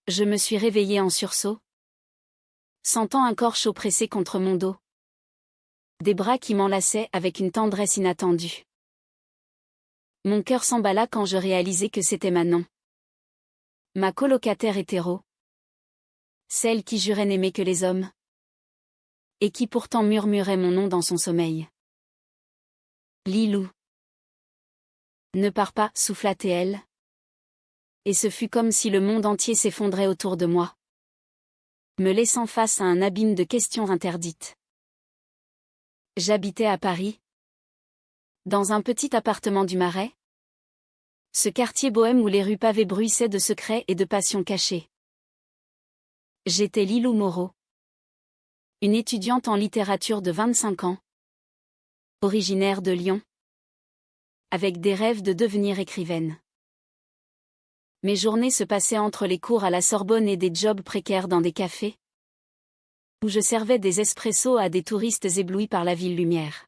Je me suis réveillée en sursaut, sentant un corps chaud pressé contre mon dos. Des bras qui m'enlaçaient avec une tendresse inattendue. Mon cœur s'emballa quand je réalisai que c'était Manon. Ma colocataire hétéro. Celle qui jurait n'aimer que les hommes. Et qui pourtant murmurait mon nom dans son sommeil. Lilou. Ne pars pas, souffla-t-elle. Et ce fut comme si le monde entier s'effondrait autour de moi, me laissant face à un abîme de questions interdites. J'habitais à Paris, dans un petit appartement du Marais. Ce quartier bohème où les rues pavées bruissaient de secrets et de passions cachées. J'étais Lilou Moreau, une étudiante en littérature de 25 ans, originaire de Lyon, avec des rêves de devenir écrivaine. Mes journées se passaient entre les cours à la Sorbonne et des jobs précaires dans des cafés, où je servais des espressos à des touristes éblouis par la ville lumière.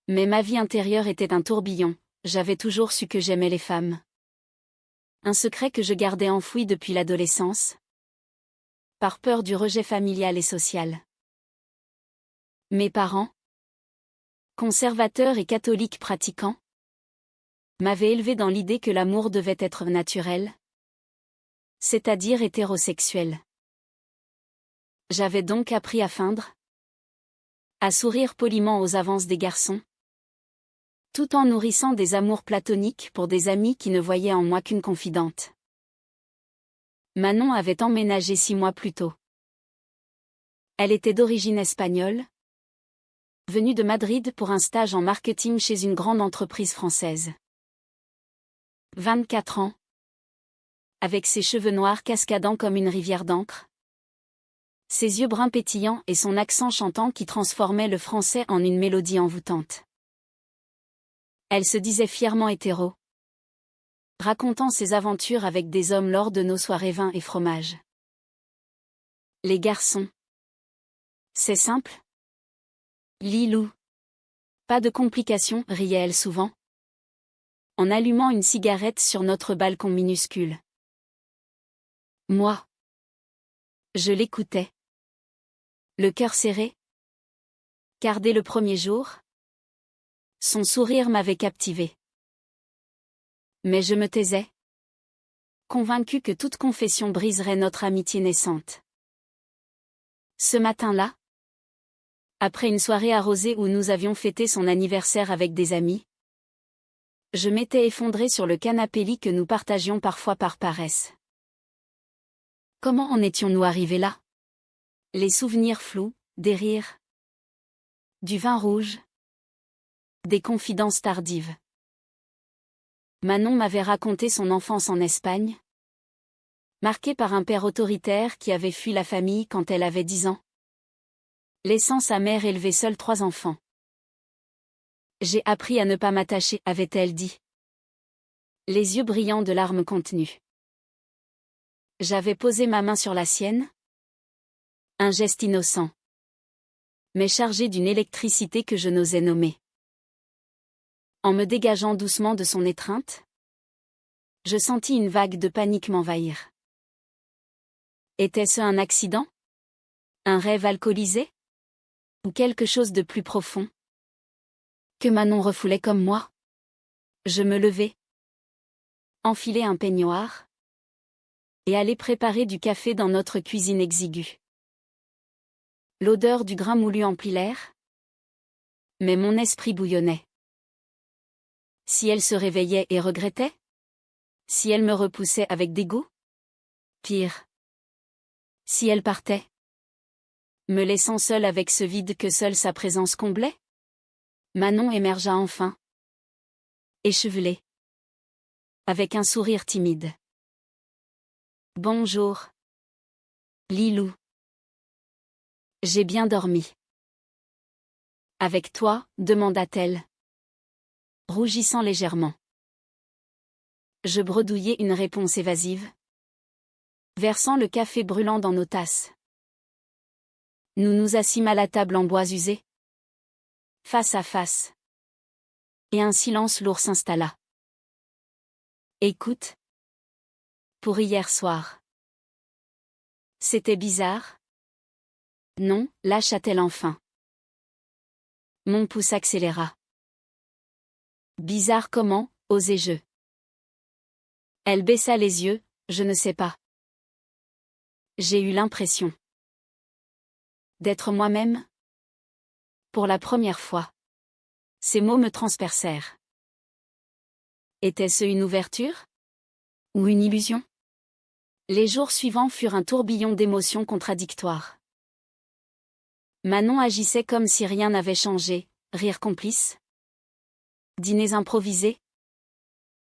Mais ma vie intérieure était un tourbillon, j'avais toujours su que j'aimais les femmes. Un secret que je gardais enfoui depuis l'adolescence, par peur du rejet familial et social. Mes parents, conservateurs et catholiques pratiquants, m'avaient élevé dans l'idée que l'amour devait être naturel, c'est-à-dire hétérosexuel. J'avais donc appris à feindre, à sourire poliment aux avances des garçons, tout en nourrissant des amours platoniques pour des amis qui ne voyaient en moi qu'une confidente. Manon avait emménagé 6 mois plus tôt. Elle était d'origine espagnole, venue de Madrid pour un stage en marketing chez une grande entreprise française. 24 ans. Avec ses cheveux noirs cascadant comme une rivière d'encre, ses yeux bruns pétillants et son accent chantant qui transformait le français en une mélodie envoûtante. Elle se disait fièrement hétéro, racontant ses aventures avec des hommes lors de nos soirées vin et fromage. Les garçons. C'est simple. Lilou. Pas de complications, riait-elle souvent, en allumant une cigarette sur notre balcon minuscule. Moi. Je l'écoutais. Le cœur serré. Car dès le premier jour, son sourire m'avait captivé. Mais je me taisais, convaincue que toute confession briserait notre amitié naissante. Ce matin-là, après une soirée arrosée où nous avions fêté son anniversaire avec des amis, je m'étais effondrée sur le canapé lit que nous partagions parfois par paresse. Comment en étions-nous arrivés là? Les souvenirs flous, des rires, du vin rouge, des confidences tardives. Manon m'avait raconté son enfance en Espagne, marquée par un père autoritaire qui avait fui la famille quand elle avait 10 ans, laissant sa mère élever seule 3 enfants. J'ai appris à ne pas m'attacher, avait-elle dit, les yeux brillants de larmes contenues. J'avais posé ma main sur la sienne, un geste innocent, mais chargé d'une électricité que je n'osais nommer. En me dégageant doucement de son étreinte, je sentis une vague de panique m'envahir. Était-ce un accident? Un rêve alcoolisé? Ou quelque chose de plus profond? Que Manon refoulait comme moi? Je me levai, enfilai un peignoir, et allai préparer du café dans notre cuisine exiguë. L'odeur du grain moulu emplit l'air, mais mon esprit bouillonnait. Si elle se réveillait et regrettait? Si elle me repoussait avec dégoût? Pire. Si elle partait? Me laissant seule avec ce vide que seule sa présence comblait? Manon émergea enfin, échevelée, avec un sourire timide. Bonjour. Lilou. J'ai bien dormi. Avec toi, demanda-t-elle, rougissant légèrement. Je bredouillai une réponse évasive, versant le café brûlant dans nos tasses. Nous nous assîmes à la table en bois usé, face à face. Et un silence lourd s'installa. Écoute. Pour hier soir. C'était bizarre? Non, lâcha-t-elle enfin. Mon pouce accéléra. Bizarre comment, osais-je? Elle baissa les yeux, je ne sais pas. J'ai eu l'impression d'être moi-même. Pour la première fois. Ces mots me transpercèrent. Était-ce une ouverture? Ou une illusion? Les jours suivants furent un tourbillon d'émotions contradictoires. Manon agissait comme si rien n'avait changé, rire complice. Dîners improvisés.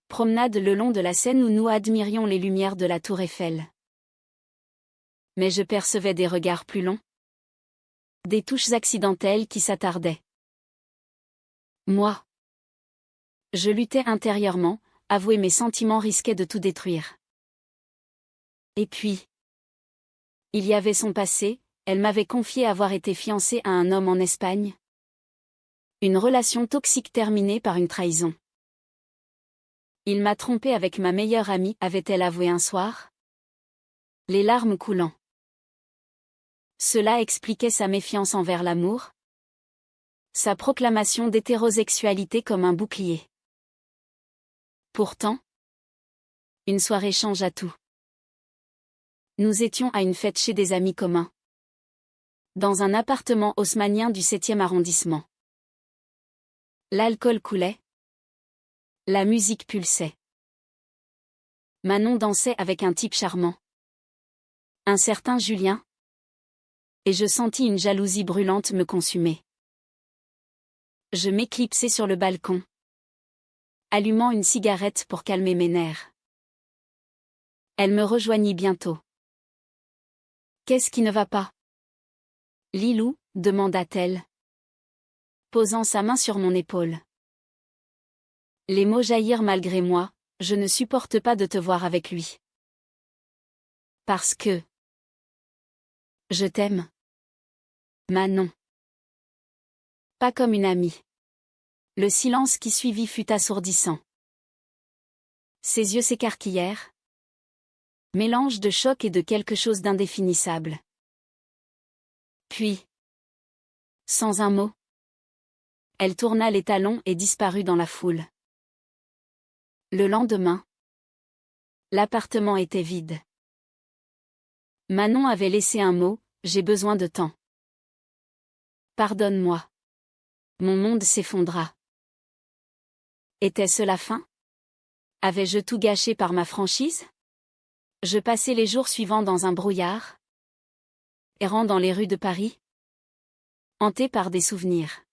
Promenade le long de la Seine où nous admirions les lumières de la Tour Eiffel. Mais je percevais des regards plus longs. Des touches accidentelles qui s'attardaient. Moi. Je luttais intérieurement, avouer mes sentiments risquait de tout détruire. Et puis. Il y avait son passé, elle m'avait confié avoir été fiancée à un homme en Espagne. Une relation toxique terminée par une trahison. Il m'a trompée avec ma meilleure amie, avait-elle avoué un soir? Les larmes coulant. Cela expliquait sa méfiance envers l'amour. Sa proclamation d'hétérosexualité comme un bouclier. Pourtant, une soirée changea tout. Nous étions à une fête chez des amis communs. Dans un appartement haussmannien du 7e arrondissement. L'alcool coulait. La musique pulsait. Manon dansait avec un type charmant. Un certain Julien. Et je sentis une jalousie brûlante me consumer. Je m'éclipsai sur le balcon. Allumant une cigarette pour calmer mes nerfs. Elle me rejoignit bientôt. Qu'est-ce qui ne va pas? Lilou, demanda-t-elle. Posant sa main sur mon épaule. Les mots jaillirent malgré moi, je ne supporte pas de te voir avec lui. Parce que. Je t'aime. Manon. Pas comme une amie. Le silence qui suivit fut assourdissant. Ses yeux s'écarquillèrent. Mélange de choc et de quelque chose d'indéfinissable. Puis. Sans un mot. Elle tourna les talons et disparut dans la foule. Le lendemain. L'appartement était vide. Manon avait laissé un mot, j'ai besoin de temps. Pardonne-moi. Mon monde s'effondra. Était-ce la fin? Avais-je tout gâché par ma franchise? Je passai les jours suivants dans un brouillard. Errant dans les rues de Paris. Hanté par des souvenirs.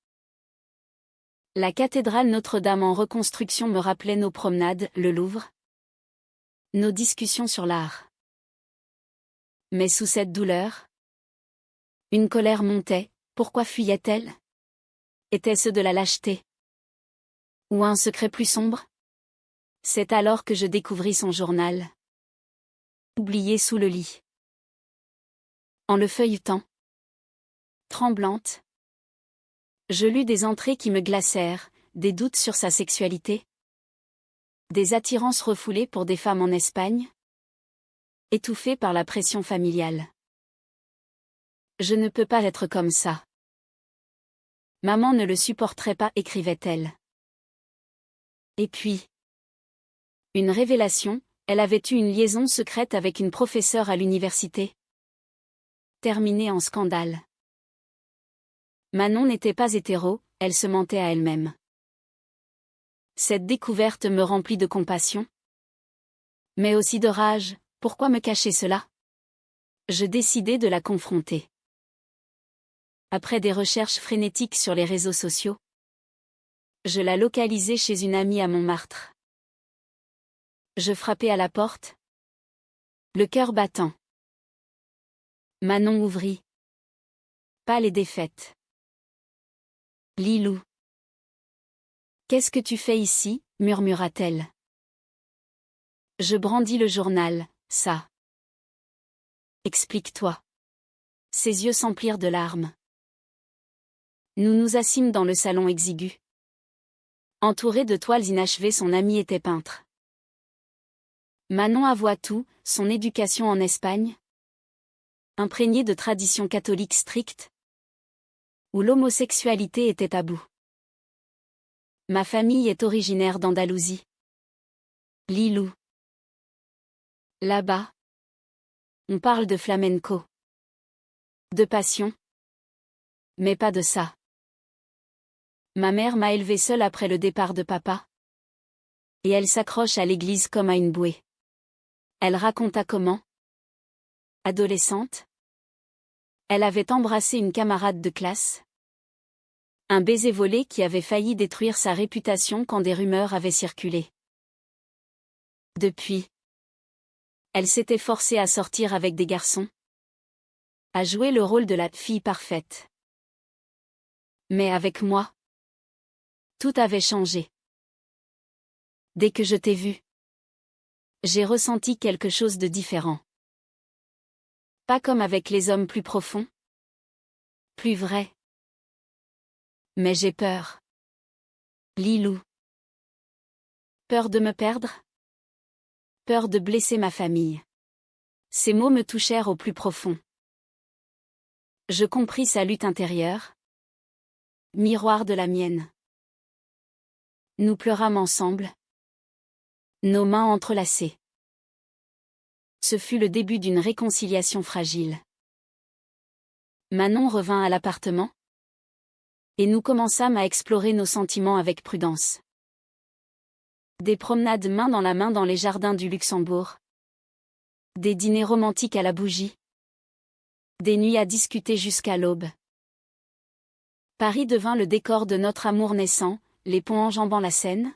La cathédrale Notre-Dame en reconstruction me rappelait nos promenades, le Louvre. Nos discussions sur l'art. Mais sous cette douleur, une colère montait, pourquoi fuyait-elle? Était-ce de la lâcheté? Ou un secret plus sombre? C'est alors que je découvris son journal. Oublié sous le lit. En le feuilletant, tremblante, je lus des entrées qui me glacèrent, des doutes sur sa sexualité. Des attirances refoulées pour des femmes en Espagne. Étouffée par la pression familiale. Je ne peux pas être comme ça. Maman ne le supporterait pas, écrivait-elle. Et puis. Une révélation, elle avait eu une liaison secrète avec une professeure à l'université. Terminée en scandale. Manon n'était pas hétéro, elle se mentait à elle-même. Cette découverte me remplit de compassion. Mais aussi de rage, pourquoi me cacher cela? Je décidai de la confronter. Après des recherches frénétiques sur les réseaux sociaux, je la localisai chez une amie à Montmartre. Je frappai à la porte. Le cœur battant. Manon ouvrit. Pâle et défaite. Lilou. Qu'est-ce que tu fais ici, murmura-t-elle. Je brandis le journal, ça. Explique-toi. Ses yeux s'emplirent de larmes. Nous nous assîmes dans le salon exigu. Entouré de toiles inachevées, son ami était peintre. Manon avoua tout, son éducation en Espagne, imprégnée de traditions catholiques strictes, où l'homosexualité était tabou. Ma famille est originaire d'Andalousie. Lilou. Là-bas, on parle de flamenco. De passion. Mais pas de ça. Ma mère m'a élevée seule après le départ de papa. Et elle s'accroche à l'église comme à une bouée. Elle raconta comment, adolescente, elle avait embrassé une camarade de classe. Un baiser volé qui avait failli détruire sa réputation quand des rumeurs avaient circulé. Depuis, elle s'était forcée à sortir avec des garçons, à jouer le rôle de la fille parfaite. Mais avec moi, tout avait changé. Dès que je t'ai vu, j'ai ressenti quelque chose de différent. Pas comme avec les hommes plus profonds, plus vrais. Mais j'ai peur. Lilou. Peur de me perdre? Peur de blesser ma famille. Ces mots me touchèrent au plus profond. Je compris sa lutte intérieure. Miroir de la mienne. Nous pleurâmes ensemble. Nos mains entrelacées. Ce fut le début d'une réconciliation fragile. Manon revint à l'appartement. Et nous commençâmes à explorer nos sentiments avec prudence. Des promenades main dans la main dans les jardins du Luxembourg. Des dîners romantiques à la bougie. Des nuits à discuter jusqu'à l'aube. Paris devint le décor de notre amour naissant, les ponts enjambant la Seine.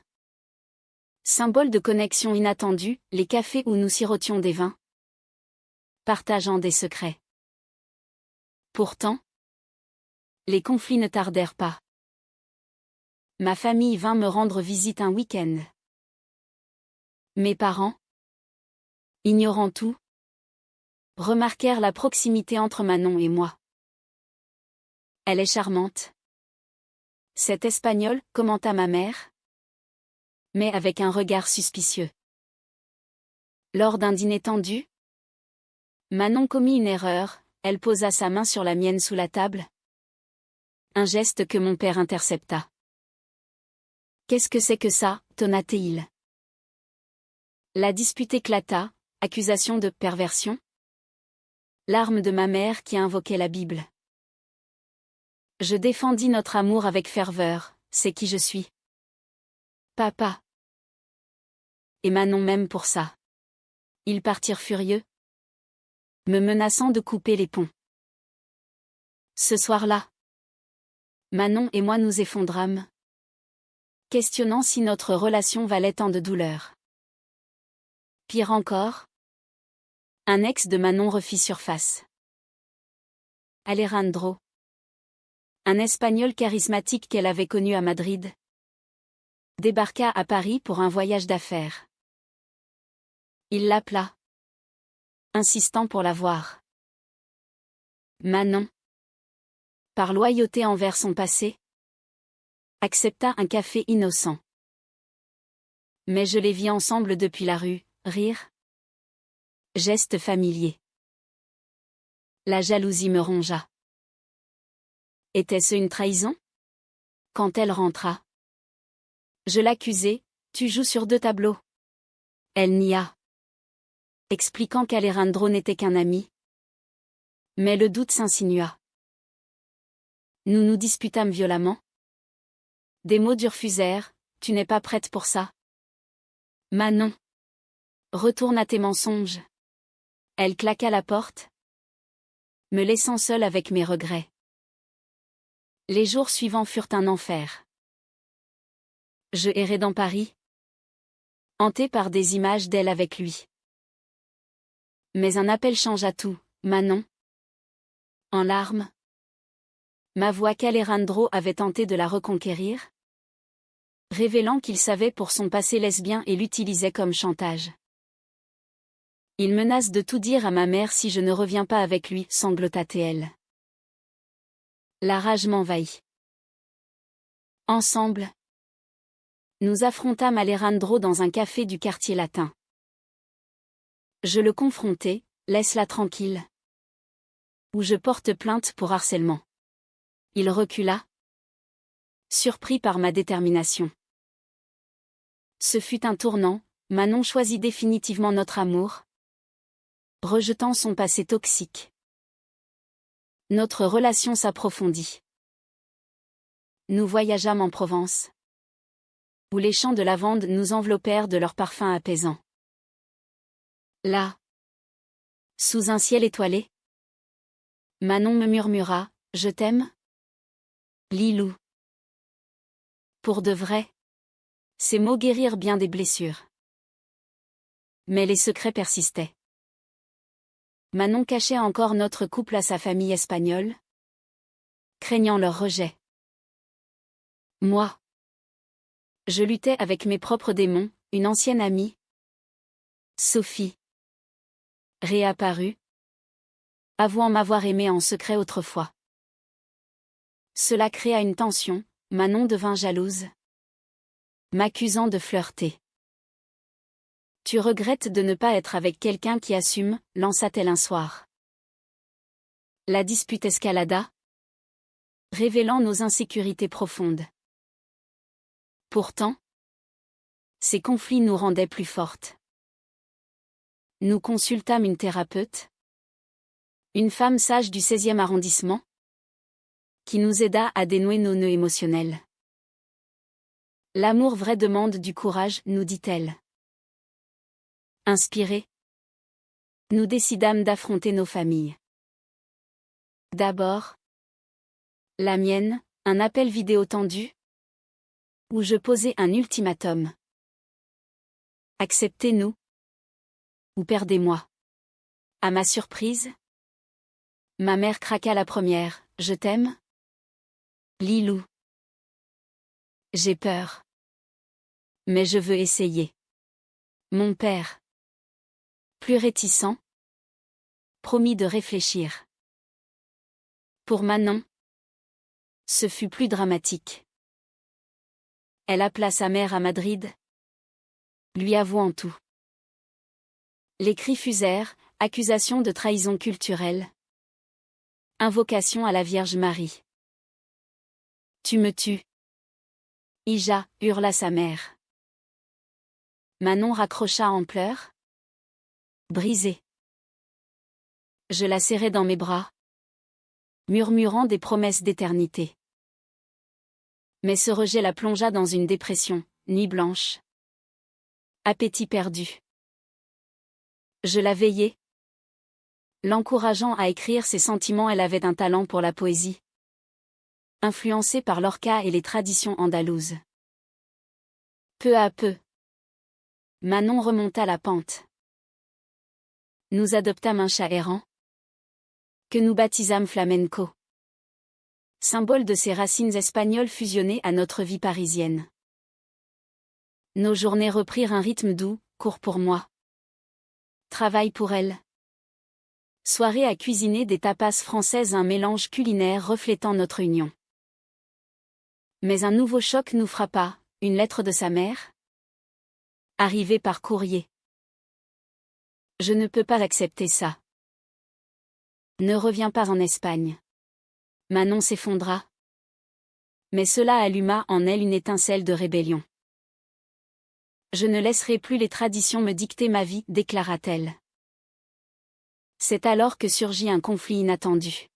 Symbole de connexion inattendue, les cafés où nous sirotions des vins. Partageant des secrets. Pourtant, les conflits ne tardèrent pas. Ma famille vint me rendre visite un week-end. Mes parents, ignorant tout, remarquèrent la proximité entre Manon et moi. Elle est charmante. Cette Espagnole, commenta ma mère, mais avec un regard suspicieux. Lors d'un dîner tendu, Manon commit une erreur, elle posa sa main sur la mienne sous la table. Un geste que mon père intercepta. Qu'est-ce que c'est que ça, tonna-t-il. La dispute éclata, accusation de perversion. Larmes de ma mère qui invoquait la Bible. Je défendis notre amour avec ferveur, c'est qui je suis. Papa. Et Manon même pour ça. Ils partirent furieux, me menaçant de couper les ponts. Ce soir-là, Manon et moi nous effondrâmes, questionnant si notre relation valait tant de douleur. Pire encore, un ex de Manon refit surface. Alejandro. Un Espagnol charismatique qu'elle avait connu à Madrid, débarqua à Paris pour un voyage d'affaires. Il l'appela, insistant pour la voir. Manon, par loyauté envers son passé, accepta un café innocent. Mais je les vis ensemble depuis la rue, rire. Geste familier. La jalousie me rongea. Était-ce une trahison? Quand elle rentra, je l'accusai, tu joues sur deux tableaux. Elle nia, expliquant qu'Alejandro n'était qu'un ami. Mais le doute s'insinua. Nous nous disputâmes violemment. Des mots durs fusèrent, tu n'es pas prête pour ça. Manon. Retourne à tes mensonges. Elle claqua la porte, me laissant seule avec mes regrets. Les jours suivants furent un enfer. Je errais dans Paris, hanté par des images d'elle avec lui. Mais un appel changea tout, Manon. En larmes, m'avoua qu'Alejandro avait tenté de la reconquérir, révélant qu'il savait pour son passé lesbien et l'utilisait comme chantage. Il menace de tout dire à ma mère si je ne reviens pas avec lui, sanglota-t-elle. La rage m'envahit. Ensemble, nous affrontâmes Alejandro dans un café du quartier latin. Je le confrontai, laisse-la tranquille. Ou je porte plainte pour harcèlement. Il recula, surpris par ma détermination. Ce fut un tournant, Manon choisit définitivement notre amour, rejetant son passé toxique. Notre relation s'approfondit. Nous voyageâmes en Provence, où les champs de lavande nous enveloppèrent de leur parfum apaisant. Là, sous un ciel étoilé, Manon me murmura, « Je t'aime, Lilou. » Pour de vrai, ces mots guérirent bien des blessures. Mais les secrets persistaient. Manon cachait encore notre couple à sa famille espagnole, craignant leur rejet. Moi, je luttais avec mes propres démons, une ancienne amie, Sophie, réapparue, avouant m'avoir aimé en secret autrefois. Cela créa une tension, Manon devint jalouse, m'accusant de flirter. « Tu regrettes de ne pas être avec quelqu'un qui assume », lança-t-elle un soir. La dispute escalada, révélant nos insécurités profondes. Pourtant, ces conflits nous rendaient plus fortes. Nous consultâmes une thérapeute, une femme sage du 16e arrondissement, qui nous aida à dénouer nos nœuds émotionnels. L'amour vrai demande du courage, nous dit-elle. Inspirés, nous décidâmes d'affronter nos familles. D'abord, la mienne, un appel vidéo tendu, où je posais un ultimatum. Acceptez-nous, ou perdez-moi. À ma surprise, ma mère craqua la première, « Je t'aime, Lilou. J'ai peur. Mais je veux essayer. » Mon père, plus réticent, promit de réfléchir. Pour Manon, ce fut plus dramatique. Elle appela sa mère à Madrid, lui avouant tout. Les cris fusèrent, accusation de trahison culturelle. Invocation à la Vierge Marie. « Tu me tues. » Ija, hurla sa mère. Manon raccrocha en pleurs. Brisée. Je la serrai dans mes bras, murmurant des promesses d'éternité. Mais ce rejet la plongea dans une dépression, nuit blanche. Appétit perdu. Je la veillai, l'encourageant à écrire ses sentiments. Elle avait un talent pour la poésie, influencée par Lorca et les traditions andalouses. Peu à peu, Manon remonta la pente. Nous adoptâmes un chat errant, que nous baptisâmes Flamenco, symbole de ses racines espagnoles fusionnées à notre vie parisienne. Nos journées reprirent un rythme doux, court pour moi. Travail pour elle. Soirée à cuisiner des tapas françaises, un mélange culinaire reflétant notre union. Mais un nouveau choc nous frappa, une lettre de sa mère, arrivée par courrier. Je ne peux pas accepter ça. Ne reviens pas en Espagne. Manon s'effondra. Mais cela alluma en elle une étincelle de rébellion. Je ne laisserai plus les traditions me dicter ma vie, déclara-t-elle. C'est alors que surgit un conflit inattendu.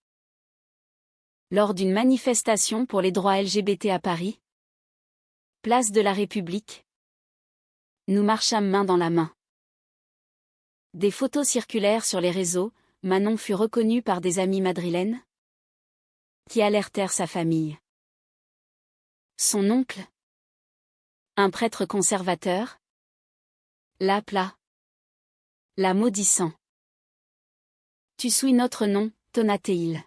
Lors d'une manifestation pour les droits LGBT à Paris, place de la République, nous marchâmes main dans la main. Des photos circulèrent sur les réseaux, Manon fut reconnue par des amis madrilènes, qui alertèrent sa famille. Son oncle, un prêtre conservateur, l'appela, la maudissant. « Tu souilles notre nom, tonnatait-il.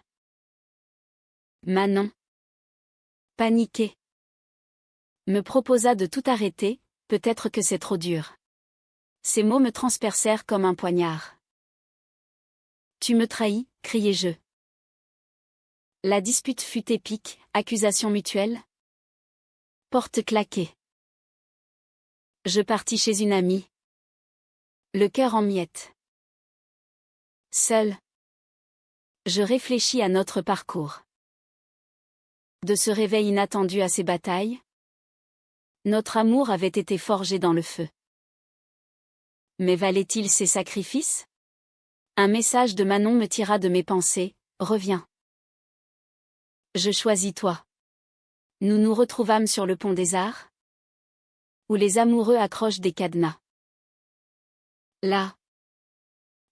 Manon, paniquée, me proposa de tout arrêter, peut-être que c'est trop dur. Ces mots me transpercèrent comme un poignard. Tu me trahis, criai-je. La dispute fut épique, accusation mutuelle. Porte claquée. Je partis chez une amie, le cœur en miettes. Seul. Je réfléchis à notre parcours. De ce réveil inattendu à ces batailles, notre amour avait été forgé dans le feu. Mais valait-il ces sacrifices? Un message de Manon me tira de mes pensées. Reviens. Je choisis toi. Nous nous retrouvâmes sur le pont des Arts, où les amoureux accrochent des cadenas. Là,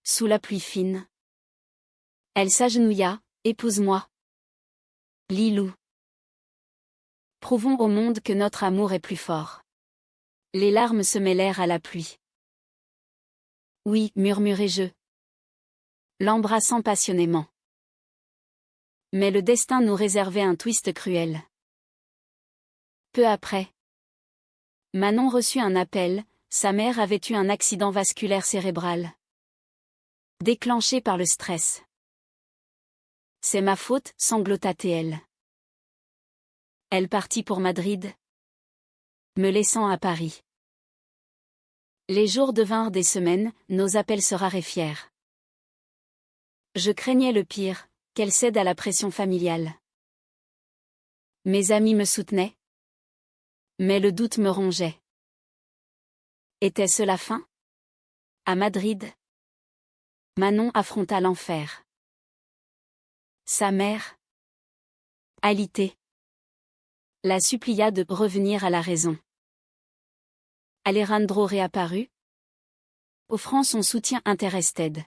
sous la pluie fine, elle s'agenouilla. Épouse-moi. Lilou. Prouvons au monde que notre amour est plus fort. Les larmes se mêlèrent à la pluie. Oui, murmurai-je, l'embrassant passionnément. Mais le destin nous réservait un twist cruel. Peu après, Manon reçut un appel. Sa mère avait eu un accident vasculaire cérébral, déclenché par le stress. C'est ma faute, sanglota-t-elle. Elle partit pour Madrid, me laissant à Paris. Les jours devinrent des semaines, nos appels se raréfièrent. Je craignais le pire, qu'elle cède à la pression familiale. Mes amis me soutenaient, mais le doute me rongeait. Était-ce la fin? À Madrid, Manon affronta l'enfer. Sa mère, alitée, la supplia de revenir à la raison. Alejandro réapparut, offrant son soutien interested.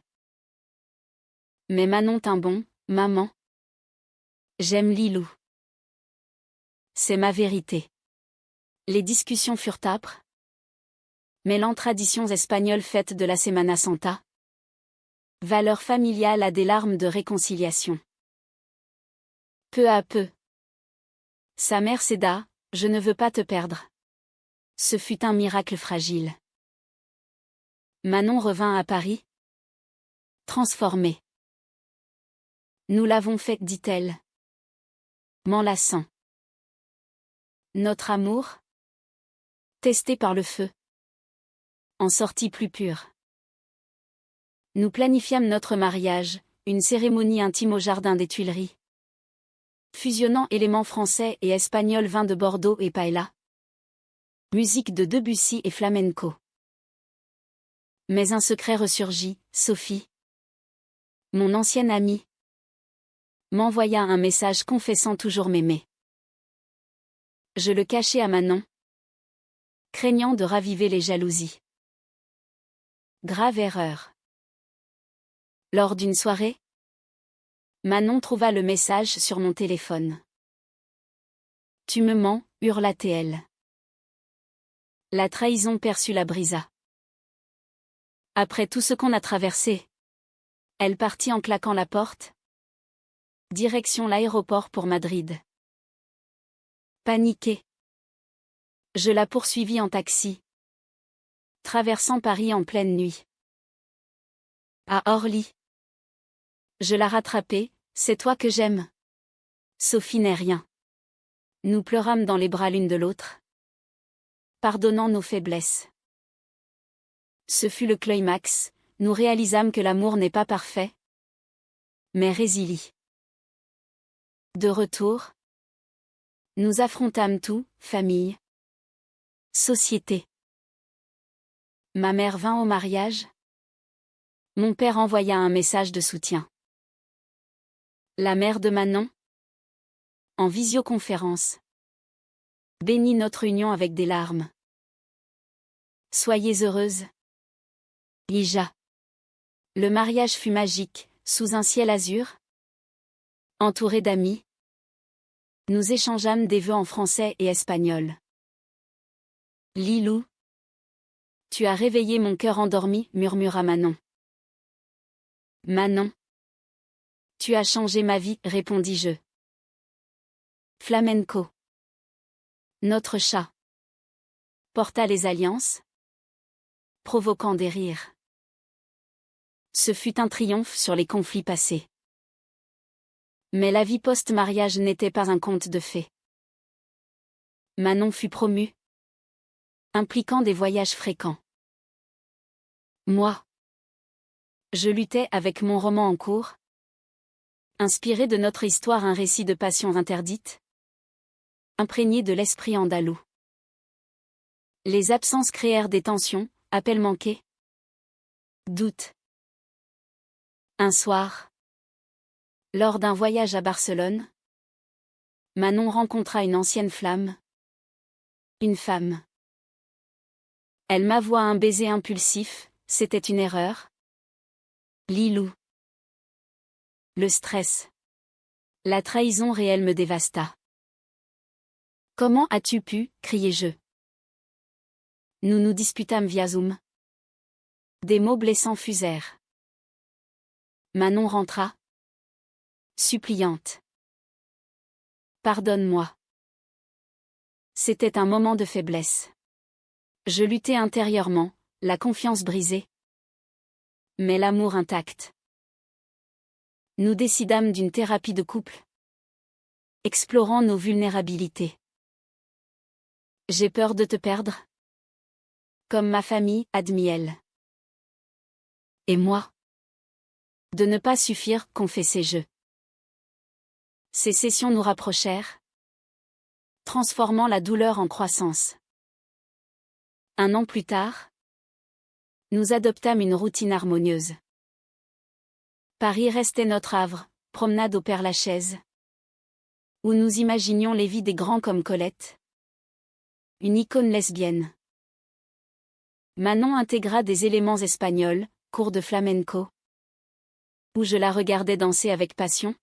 Mais Manon tint bon. Maman, j'aime Lilou. C'est ma vérité. Les discussions furent âpres, mêlant traditions espagnoles fêtes de la Semana Santa, valeur familiale à des larmes de réconciliation. Peu à peu, sa mère céda. Je ne veux pas te perdre. Ce fut un miracle fragile. Manon revint à Paris, transformée. Nous l'avons fait, dit-elle, m'enlaçant. Notre amour, testé par le feu, en sortit plus pur. Nous planifiâmes notre mariage, une cérémonie intime au jardin des Tuileries, fusionnant éléments français et espagnols, vins de Bordeaux et paella, musique de Debussy et flamenco. Mais un secret ressurgit. Sophie, mon ancienne amie, m'envoya un message confessant toujours m'aimer. Je le cachai à Manon, craignant de raviver les jalousies. Grave erreur. Lors d'une soirée, Manon trouva le message sur mon téléphone. Tu me mens, hurla-t-elle. La trahison perçut la brisa. Après tout ce qu'on a traversé, elle partit en claquant la porte. Direction l'aéroport pour Madrid. Paniquée, je la poursuivis en taxi, traversant Paris en pleine nuit. À Orly, je la rattrapai. C'est toi que j'aime. Sophie n'est rien. Nous pleurâmes dans les bras l'une de l'autre, pardonnant nos faiblesses. Ce fut le climax. Nous réalisâmes que l'amour n'est pas parfait, mais résilie. De retour, nous affrontâmes tout, famille, société. Ma mère vint au mariage. Mon père envoya un message de soutien. La mère de Manon, en visioconférence, bénit notre union avec des larmes. Soyez heureuse, Lija. Le mariage fut magique, sous un ciel azur. Entourés d'amis, nous échangeâmes des vœux en français et espagnol. Lilou, tu as réveillé mon cœur endormi, murmura Manon. Manon, tu as changé ma vie, répondis-je. Flamenco. Notre chat porta les alliances, provoquant des rires. Ce fut un triomphe sur les conflits passés. Mais la vie post-mariage n'était pas un conte de fées. Manon fut promue, impliquant des voyages fréquents. Moi, Je luttais avec mon roman en cours. Inspiré de notre histoire, un récit de passion interdite. Imprégné de l'esprit andalou. Les absences créèrent des tensions, appels manqués. Doutes. Un soir, lors d'un voyage à Barcelone, Manon rencontra une ancienne flamme. Une femme. Elle m'avoua un baiser impulsif, c'était une erreur. Lilou. Le stress. La trahison réelle me dévasta. Comment as-tu pu, criai-je. Nous nous disputâmes via Zoom. Des mots blessants fusèrent. Manon rentra. Suppliante. Pardonne-moi. C'était un moment de faiblesse. Je luttais intérieurement, la confiance brisée. Mais l'amour intact. Nous décidâmes d'une thérapie de couple. Explorant nos vulnérabilités. J'ai peur de te perdre. Comme ma famille, admit-elle. Et moi? De ne pas suffire, confessai-je. Ces sessions nous rapprochèrent, transformant la douleur en croissance. Un an plus tard, nous adoptâmes une routine harmonieuse. Paris restait notre havre, promenade au Père-Lachaise, où nous imaginions les vies des grands comme Colette, une icône lesbienne. Manon intégra des éléments espagnols, cours de flamenco, où je la regardais danser avec passion,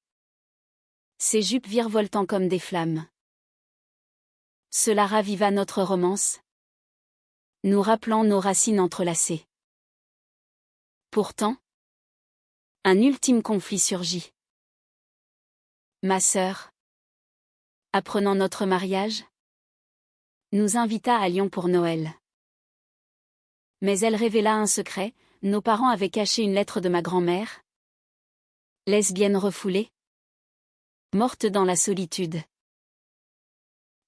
ses jupes virevoltant comme des flammes. Cela raviva notre romance, nous rappelant nos racines entrelacées. Pourtant, un ultime conflit surgit. Ma sœur, apprenant notre mariage, nous invita à Lyon pour Noël. Mais elle révéla un secret, nos parents avaient caché une lettre de ma grand-mère. Lesbienne refoulée. Morte dans la solitude.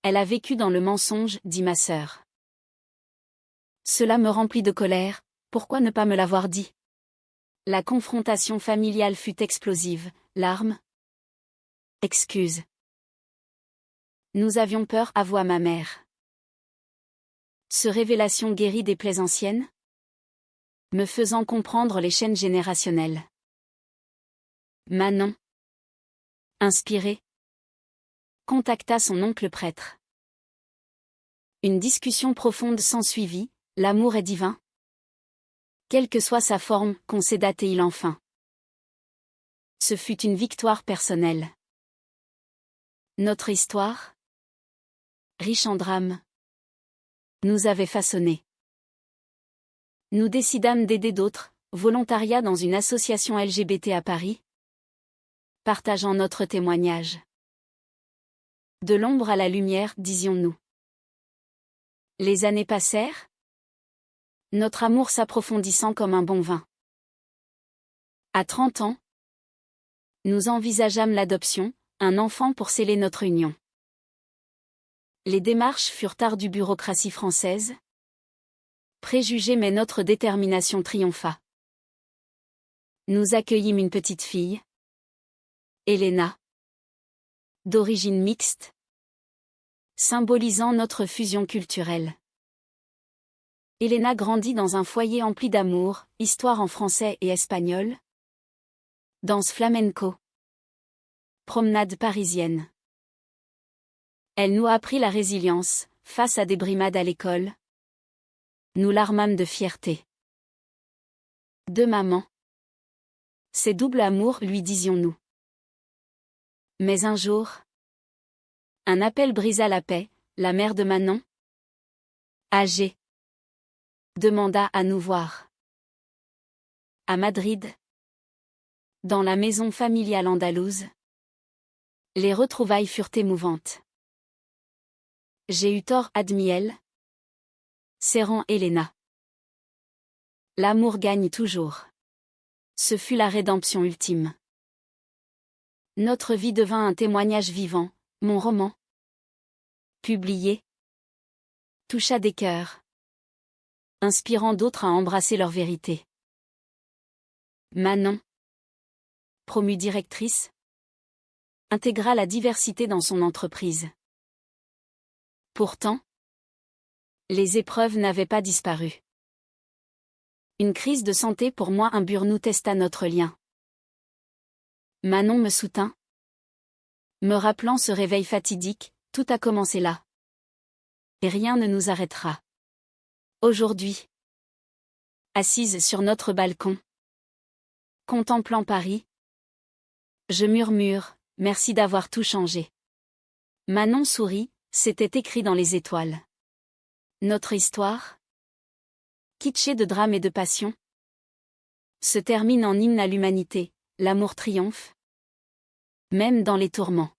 Elle a vécu dans le mensonge, dit ma sœur. Cela me remplit de colère, pourquoi ne pas me l'avoir dit? La confrontation familiale fut explosive, larmes. Excuses. Nous avions peur, avoua ma mère. Ce révélation guérit des plaies anciennes? Me faisant comprendre les chaînes générationnelles. Manon, inspirée, contacta son oncle prêtre. Une discussion profonde s'ensuivit, l'amour est divin. Quelle que soit sa forme, concéda-t-il enfin. Ce fut une victoire personnelle. Notre histoire, riche en drames, nous avait façonnés. Nous décidâmes d'aider d'autres, volontariat dans une association LGBT à Paris, partageant notre témoignage. De l'ombre à la lumière, disions-nous. Les années passèrent, notre amour s'approfondissant comme un bon vin. À 30 ans, nous envisageâmes l'adoption, un enfant pour sceller notre union. Les démarches furent ardues, bureaucratie française. Préjugés, mais notre détermination triompha. Nous accueillîmes une petite fille. Elena. D'origine mixte. Symbolisant notre fusion culturelle. Elena grandit dans un foyer empli d'amour, histoire en français et espagnol. Danse flamenco. Promenade parisienne. Elle nous a appris la résilience, face à des brimades à l'école. Nous l'armâmes de fierté. De maman. C'est double amour, lui disions-nous. Mais un jour, un appel brisa la paix, la mère de Manon, âgée, demanda à nous voir. À Madrid, dans la maison familiale andalouse, les retrouvailles furent émouvantes. J'ai eu tort, admit-elle, serrant Elena. L'amour gagne toujours. Ce fut la rédemption ultime. Notre vie devint un témoignage vivant, mon roman, publié, toucha des cœurs, inspirant d'autres à embrasser leur vérité. Manon, promue directrice, intégra la diversité dans son entreprise. Pourtant, les épreuves n'avaient pas disparu. Une crise de santé pour moi, un burn-out testa notre lien. Manon me soutint, me rappelant ce réveil fatidique, tout a commencé là. Et rien ne nous arrêtera. Aujourd'hui, assise sur notre balcon, contemplant Paris, je murmure, merci d'avoir tout changé. Manon sourit, c'était écrit dans les étoiles. Notre histoire, kitschée de drame et de passion, se termine en hymne à l'humanité, l'amour triomphe, même dans les tourments.